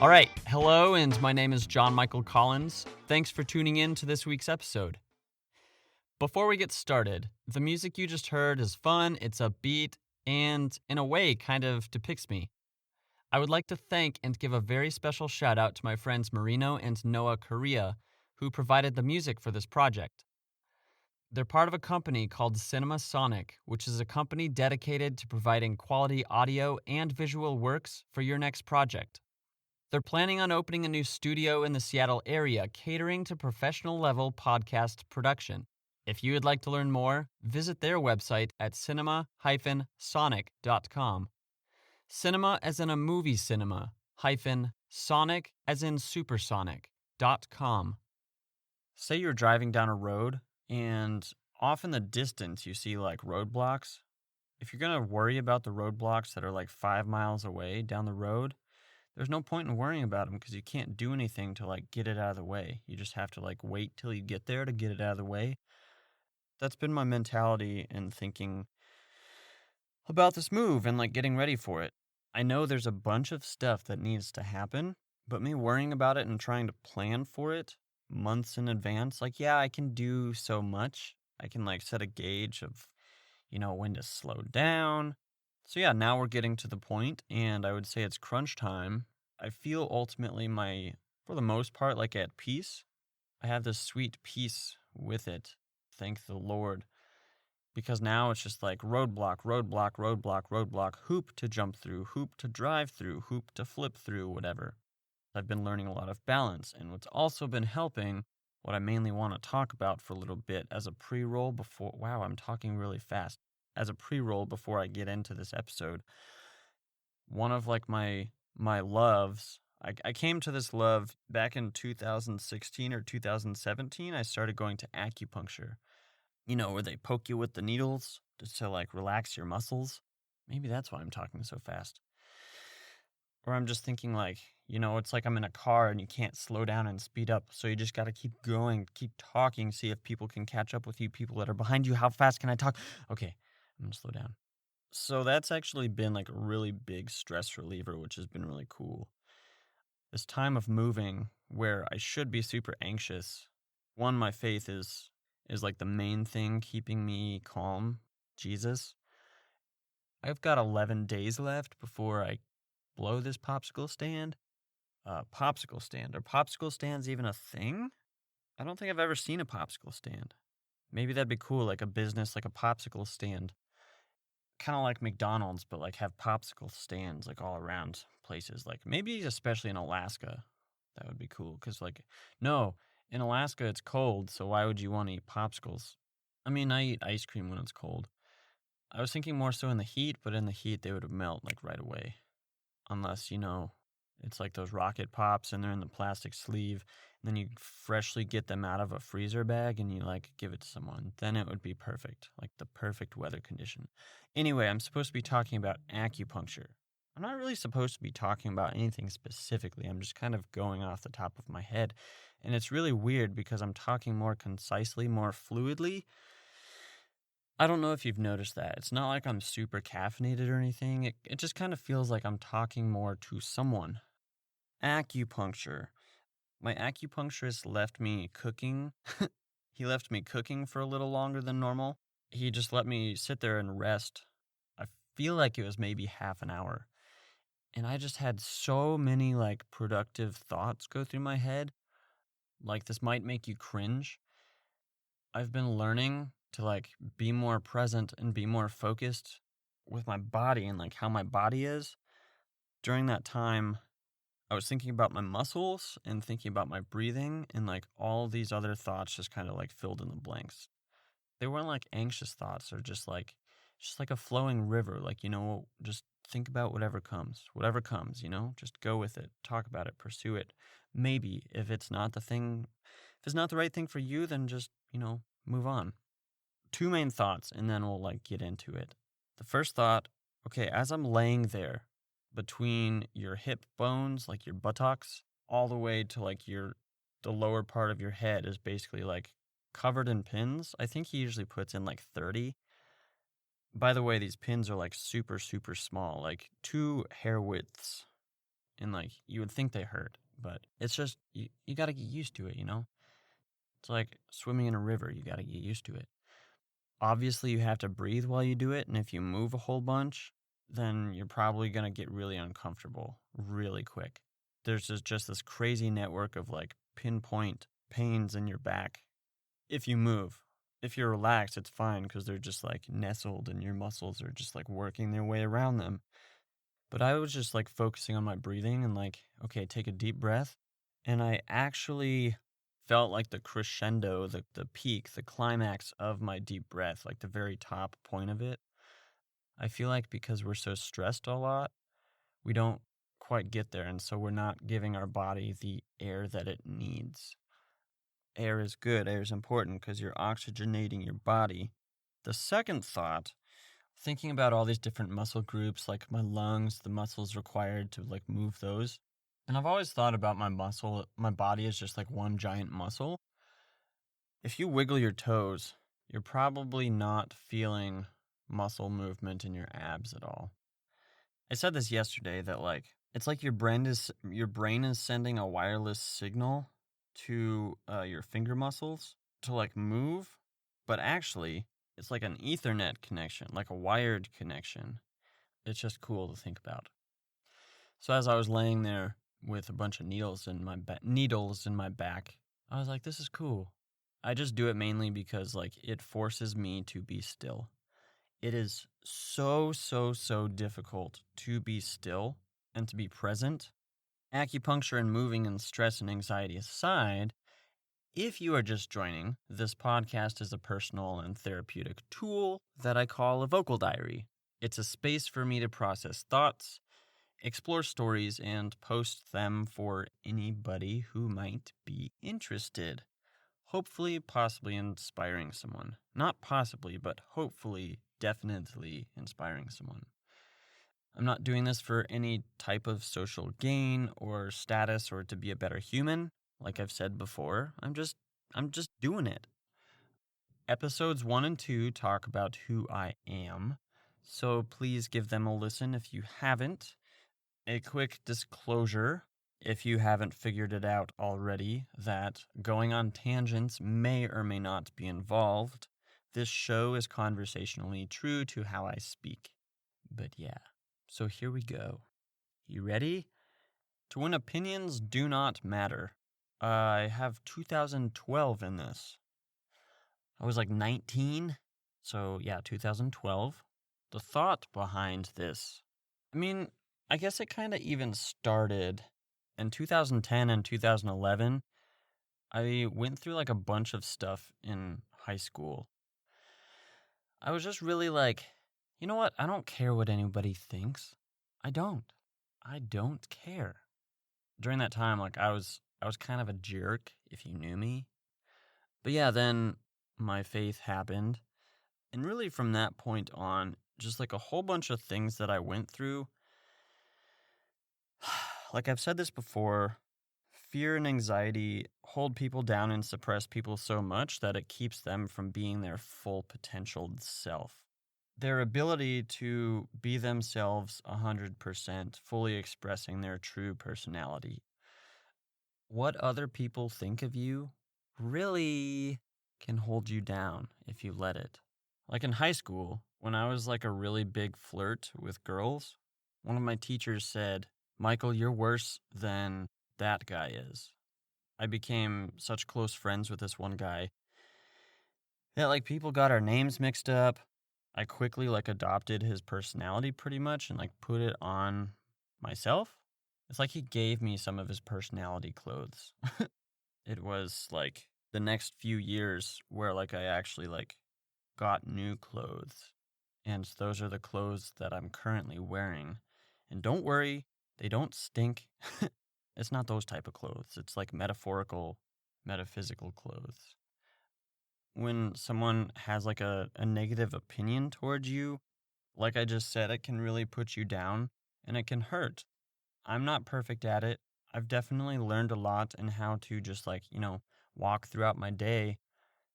All right, hello, and my name is John Michael Collins. Thanks for tuning in to this week's episode. Before we get started, the music you just heard is fun, it's upbeat, and in a way kind of depicts me. I would like to thank and give a very special shout out to my friends Marino and Noah Correa, who provided the music for this project. They're part of a company called Cinema Sonic, which is a company dedicated to providing quality audio and visual works for your next project. They're planning on opening a new studio in the Seattle area catering to professional-level podcast production. If you would like to learn more, visit their website at cinema-sonic.com. Cinema as in a movie cinema, -sonic as in supersonic.com. Say you're driving down a road, and off in the distance you see like roadblocks. If you're going to worry about the roadblocks that are like 5 miles away down the road, there's no point in worrying about them because you can't do anything to like get it out of the way. You just have to like wait till you get there to get it out of the way. That's been my mentality in thinking about this move and like getting ready for it. I know there's a bunch of stuff that needs to happen, but me worrying about it and trying to plan for it months in advance, like, yeah, I can do so much. I can like set a gauge of, when to slow down. So yeah, now we're getting to the point, and I would say it's crunch time. I feel ultimately for the most part, like at peace. I have this sweet peace with it. Thank the Lord. Because now it's just like roadblock, roadblock, roadblock, roadblock, hoop to jump through, hoop to drive through, hoop to flip through, whatever. I've been learning a lot of balance, and what's also been helping, what I mainly want to talk about for a little bit as a pre-roll before, wow, I'm talking really fast, as a pre-roll before I get into this episode. One of like my loves, I came to this love back in 2016 or 2017. I started going to acupuncture. Where they poke you with the needles just to like relax your muscles. Maybe that's why I'm talking so fast. Or I'm just thinking like, it's like I'm in a car and you can't slow down and speed up. So you just got to keep going, keep talking, see if people can catch up with you, people that are behind you. How fast can I talk? Okay, I'm going to slow down. So that's actually been like a really big stress reliever, which has been really cool. This time of moving where I should be super anxious. One, my faith is like the main thing keeping me calm. Jesus. I've got 11 days left before I blow this popsicle stand. Popsicle stand. Are popsicle stands even a thing? I don't think I've ever seen a popsicle stand. Maybe that'd be cool, like a business, like a popsicle stand. Kind of like McDonald's, but like have popsicle stands like all around places. Like maybe especially in Alaska. That would be cool. Because no, in Alaska it's cold, so why would you want to eat popsicles? I mean, I eat ice cream when it's cold. I was thinking more so in the heat, but in the heat they would melt like right away. Unless, it's like those rocket pops and they're in the plastic sleeve. And then you freshly get them out of a freezer bag and you like give it to someone. Then it would be perfect, like the perfect weather condition. Anyway, I'm supposed to be talking about acupuncture. I'm not really supposed to be talking about anything specifically. I'm just kind of going off the top of my head. And it's really weird because I'm talking more concisely, more fluidly. I don't know if you've noticed that. It's not like I'm super caffeinated or anything. It just kind of feels like I'm talking more to someone. Acupuncture. My acupuncturist left me cooking. He left me cooking for a little longer than normal. He just let me sit there and rest. I feel like it was maybe half an hour. And I just had so many like productive thoughts go through my head. Like this might make you cringe. I've been learning to like be more present and be more focused with my body and like how my body is. During that time, I was thinking about my muscles and thinking about my breathing, and like all these other thoughts just kind of like filled in the blanks. They weren't like anxious thoughts or just like a flowing river. Like, just think about whatever comes, just go with it, talk about it, pursue it. Maybe if it's not the right thing for you, then just, move on. 2 main thoughts, and then we'll like get into it. The first thought, okay, as I'm laying there between your hip bones, like your buttocks, all the way to like the lower part of your head is basically like covered in pins. I think he usually puts in like 30. By the way, these pins are like super, super small, like 2 hair widths. and like you would think they hurt, but it's just you got to get used to it, you know? It's like swimming in a river, you got to get used to it. Obviously, you have to breathe while you do it, and if you move a whole bunch, then you're probably going to get really uncomfortable really quick. There's just this crazy network of like pinpoint pains in your back if you move. If you're relaxed, it's fine because they're just like nestled and your muscles are just like working their way around them. But I was just like focusing on my breathing and like, okay, take a deep breath. And I actually felt like the crescendo, the peak, the climax of my deep breath, like the very top point of it. I feel like because we're so stressed a lot, we don't quite get there. And so we're not giving our body the air that it needs. Air is good. Air is important because you're oxygenating your body. The second thought, thinking about all these different muscle groups, like my lungs, the muscles required to like move those. And I've always thought about my body as just like one giant muscle. If you wiggle your toes, you're probably not feeling muscle movement in your abs at all. I said this yesterday that like it's like your brain is sending a wireless signal to your finger muscles to like move, but actually it's like an Ethernet connection, like a wired connection. It's just cool to think about. So as I was laying there with a bunch of needles in my back, I was like, this is cool. I just do it mainly because like it forces me to be still. It is so difficult to be still and to be present. Acupuncture and moving and stress and anxiety aside, if you are just joining, this podcast is a personal and therapeutic tool that I call a vocal diary. It's a space for me to process thoughts, explore stories, and post them for anybody who might be interested. Hopefully, possibly inspiring someone. Not possibly, but hopefully, definitely inspiring someone. I'm not doing this for any type of social gain or status or to be a better human. Like I've said before, I'm just doing it. Episodes 1 and 2 talk about who I am, so please give them a listen if you haven't. A quick disclosure, if you haven't figured it out already, that going on tangents may or may not be involved. This show is conversationally true to how I speak. But yeah, so here we go. You ready? To when opinions do not matter. I have 2012 in this. I was like 19, so yeah, 2012. The thought behind this, I mean, I guess it kind of even started in 2010 and 2011. I went through like a bunch of stuff in high school. I was just really like, you know what? I don't care what anybody thinks. I don't care. During that time, like I was kind of a jerk if you knew me. But yeah, then my faith happened. And really from that point on, just like a whole bunch of things that I went through. Like I've said this before, fear and anxiety hold people down and suppress people so much that it keeps them from being their full potential self. Their ability to be themselves 100%, fully expressing their true personality. What other people think of you really can hold you down if you let it. Like in high school, when I was like a really big flirt with girls, one of my teachers said, "Michael, you're worse than that guy is." I became such close friends with this one guy that like people got our names mixed up. I quickly like adopted his personality pretty much and like put it on myself. It's like he gave me some of his personality clothes. It was like the next few years where like I actually like got new clothes. And those are the clothes that I'm currently wearing. And don't worry, they don't stink. It's not those type of clothes. It's like metaphysical clothes. When someone has like a negative opinion towards you, like I just said, it can really put you down and it can hurt. I'm not perfect at it. I've definitely learned a lot in how to just like, walk throughout my day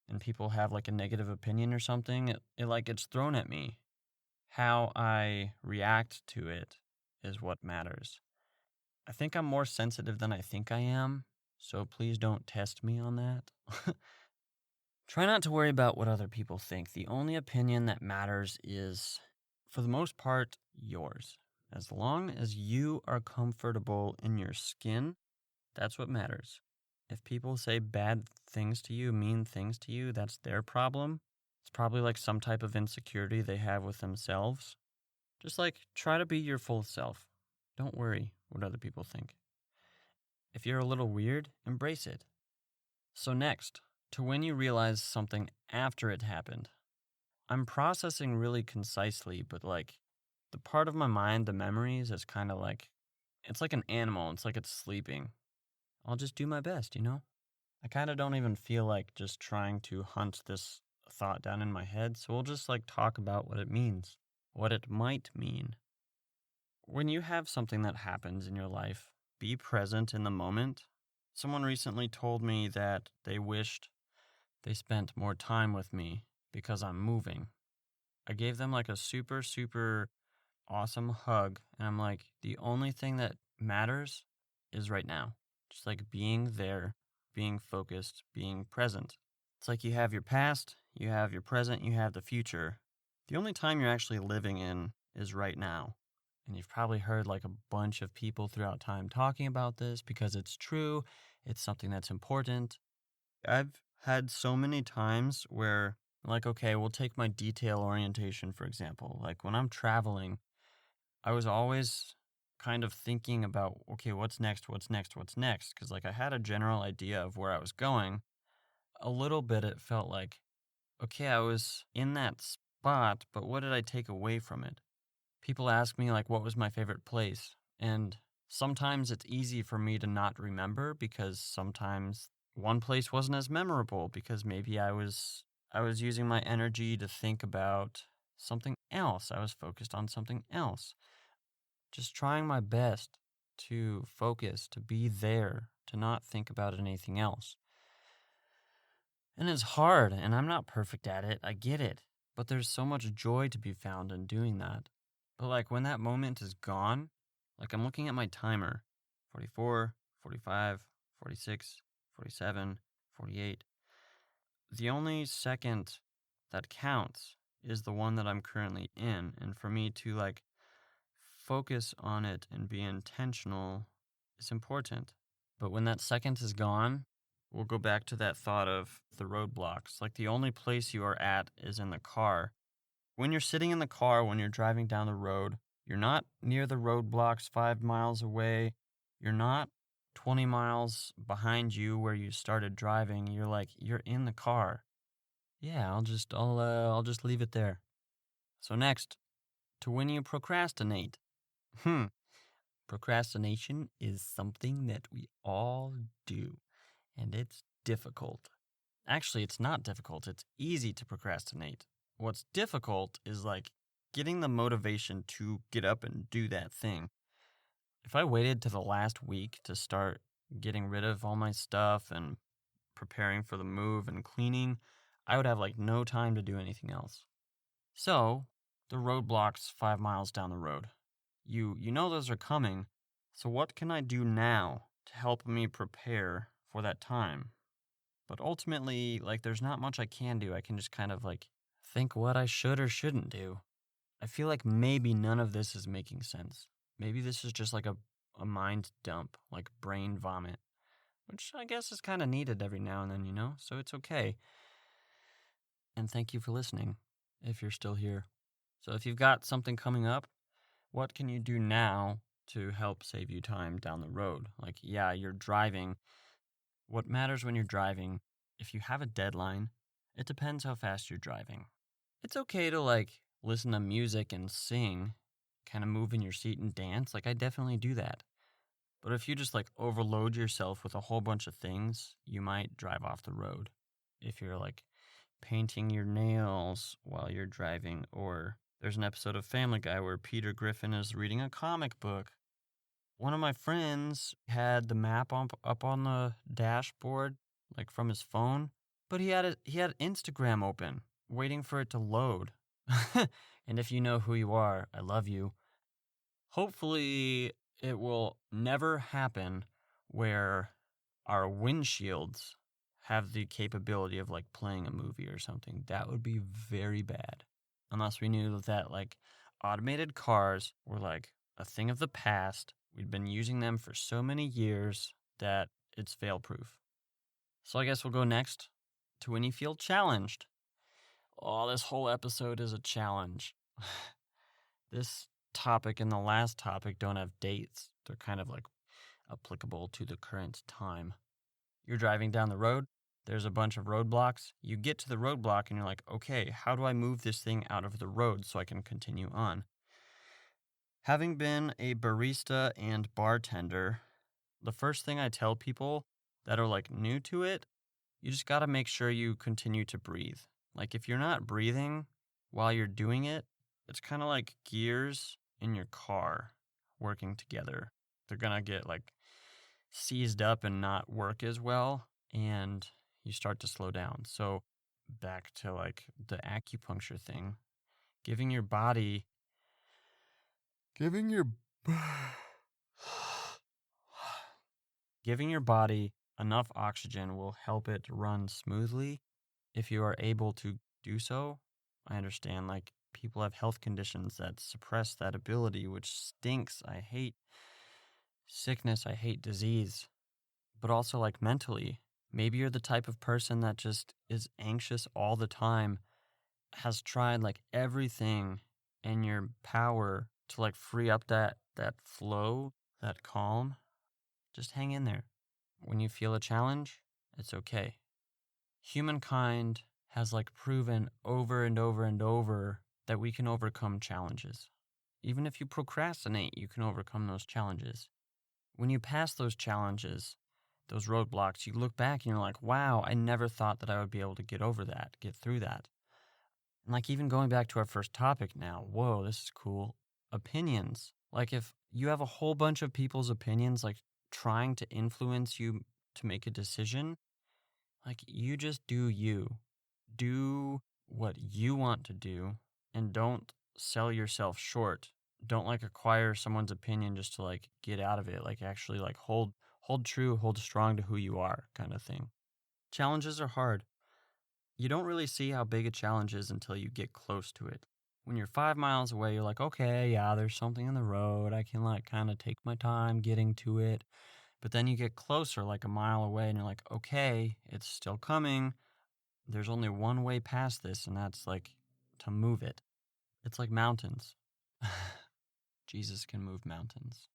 and people have like a negative opinion or something. It like gets thrown at me. How I react to it is what matters. I think I'm more sensitive than I think I am, so please don't test me on that. Try not to worry about what other people think. The only opinion that matters is, for the most part, yours. As long as you are comfortable in your skin, that's what matters. If people say bad things to you, mean things to you, that's their problem. It's probably like some type of insecurity they have with themselves. Just like try to be your full self. Don't worry what other people think. If you're a little weird, embrace it. So next, to when you realize something after it happened. I'm processing really concisely, but like the part of my mind, the memories, is kind of like, it's like an animal. It's like it's sleeping. I'll just do my best, you know? I kind of don't even feel like just trying to hunt this thought down in my head, so we'll just like talk about what it means, what it might mean. When you have something that happens in your life, be present in the moment. Someone recently told me that they wished they spent more time with me because I'm moving. I gave them like a super, super awesome hug, and I'm like, the only thing that matters is right now. Just like being there, being focused, being present. It's like you have your past, you have your present, you have the future. The only time you're actually living in is right now. And you've probably heard like a bunch of people throughout time talking about this because it's true. It's something that's important. I've had so many times where, like, okay, we'll take my detail orientation, for example. Like when I'm traveling, I was always kind of thinking about, okay, what's next? Because like I had a general idea of where I was going. A little bit it felt like, okay, I was in that spot, but what did I take away from it? People ask me like, what was my favorite place? And sometimes it's easy for me to not remember because sometimes one place wasn't as memorable because maybe I was using my energy to think about something else. I was focused on something else. Just trying my best to focus, to be there, to not think about anything else. And it's hard, and I'm not perfect at it. I get it. But there's so much joy to be found in doing that. But like when that moment is gone, like I'm looking at my timer, 44, 45, 46, 47, 48. The only second that counts is the one that I'm currently in. And for me to like focus on it and be intentional is important. But when that second is gone, we'll go back to that thought of the roadblocks. Like the only place you are at is in the car. When you're sitting in the car, when you're driving down the road, you're not near the roadblocks 5 miles away. You're not 20 miles behind you where you started driving. You're in the car. Yeah, I'll just leave it there. So next, to when you procrastinate. Procrastination is something that we all do, and it's difficult. Actually, it's not difficult. It's easy to procrastinate. What's difficult is like getting the motivation to get up and do that thing. If I waited to the last week to start getting rid of all my stuff and preparing for the move and cleaning, I would have like no time to do anything else. So, the roadblocks 5 miles down the road. You know those are coming, so what can I do now to help me prepare for that time? But ultimately, like, there's not much I can do. I can just kind of, like, think what I should or shouldn't do. I feel like maybe none of this is making sense. Maybe this is just like a mind dump, like brain vomit, which I guess is kind of needed every now and then, you know? So it's okay. And thank you for listening, if you're still here. So if you've got something coming up, what can you do now to help save you time down the road? Like, yeah, you're driving. What matters when you're driving, if you have a deadline, it depends how fast you're driving. It's okay to like listen to music and sing, kind of move in your seat and dance. Like I definitely do that. But if you just like overload yourself with a whole bunch of things, you might drive off the road. If you're like painting your nails while you're driving, or there's an episode of Family Guy where Peter Griffin is reading a comic book. One of my friends had the map up on the dashboard, like from his phone, but he had Instagram open, waiting for it to load. And if you know who you are, I love you. Hopefully it will never happen where our windshields have the capability of like playing a movie or something. That would be very bad. Unless we knew that like automated cars were like a thing of the past. We'd been using them for so many years that it's fail-proof. So I guess we'll go next to when you feel challenged. Oh, this whole episode is a challenge. This topic and the last topic don't have dates. They're kind of like applicable to the current time. You're driving down the road. There's a bunch of roadblocks. You get to the roadblock and you're like, okay, how do I move this thing out of the road so I can continue on? Having been a barista and bartender, the first thing I tell people that are like new to it, you just got to make sure you continue to breathe. Like if you're not breathing while you're doing it, it's kind of like gears in your car working together. They're going to get like seized up and not work as well, and you start to slow down. So back to like the acupuncture thing, giving your body enough oxygen will help it run smoothly if you are able to do so. I understand like people have health conditions that suppress that ability, which stinks. I hate sickness. I hate disease. But also like mentally, maybe you're the type of person that just is anxious all the time, has tried like everything in your power to like free up that flow, that calm. Just hang in there. When you feel a challenge, it's okay. Humankind has like proven over and over and over that we can overcome challenges. Even if you procrastinate, you can overcome those challenges. When you pass those challenges, those roadblocks, you look back and you're like, wow, I never thought that I would be able to get through that. And like even going back to our first topic now, whoa, this is cool. Opinions. Like if you have a whole bunch of people's opinions, like trying to influence you to make a decision, like you just do you. Do what you want to do and don't sell yourself short. Don't like acquire someone's opinion just to like get out of it. Like actually like hold true, hold strong to who you are kind of thing. Challenges are hard. You don't really see how big a challenge is until you get close to it. When you're 5 miles away, you're like, okay, yeah, there's something in the road. I can like kind of take my time getting to it. But then you get closer, like a mile away, and you're like, okay, it's still coming. There's only one way past this, and that's like to move it. It's like mountains. Jesus can move mountains.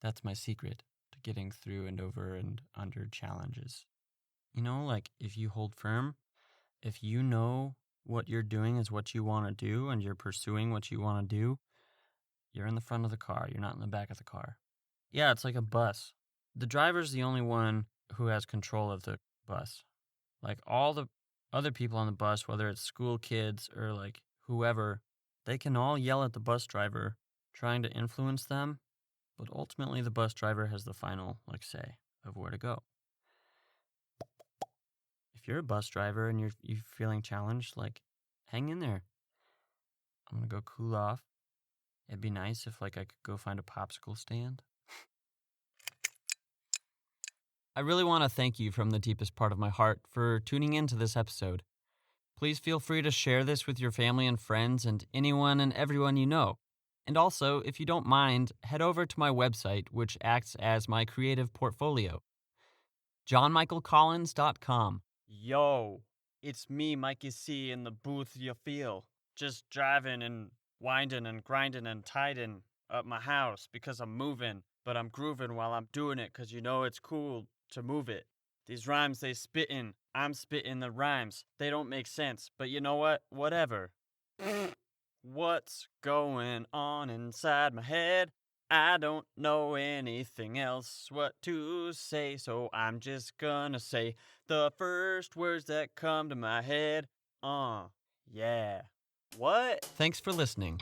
That's my secret to getting through and over and under challenges. You know, like if you hold firm, if you know what you're doing is what you want to do and you're pursuing what you want to do, you're in the front of the car. You're not in the back of the car. Yeah, it's like a bus. The driver's the only one who has control of the bus. Like all the other people on the bus, whether it's school kids or like whoever, they can all yell at the bus driver trying to influence them, but ultimately the bus driver has the final like say of where to go. If you're a bus driver and you're feeling challenged, like hang in there. I'm going to go cool off. It'd be nice if like I could go find a popsicle stand. I really want to thank you from the deepest part of my heart for tuning into this episode. Please feel free to share this with your family and friends and anyone and everyone you know. And also, if you don't mind, head over to my website, which acts as my creative portfolio, johnmichaelcollins.com. Yo, it's me, Mikey C, in the booth you feel. Just driving and winding and grinding and tiding up my house because I'm moving, but I'm grooving while I'm doing it because you know it's cool to move it. These rhymes they spittin', I'm spittin' the rhymes. They don't make sense, but you know what? Whatever. What's going on inside my head? I don't know anything else what to say, so I'm just gonna say the first words that come to my head. Yeah. What? Thanks for listening.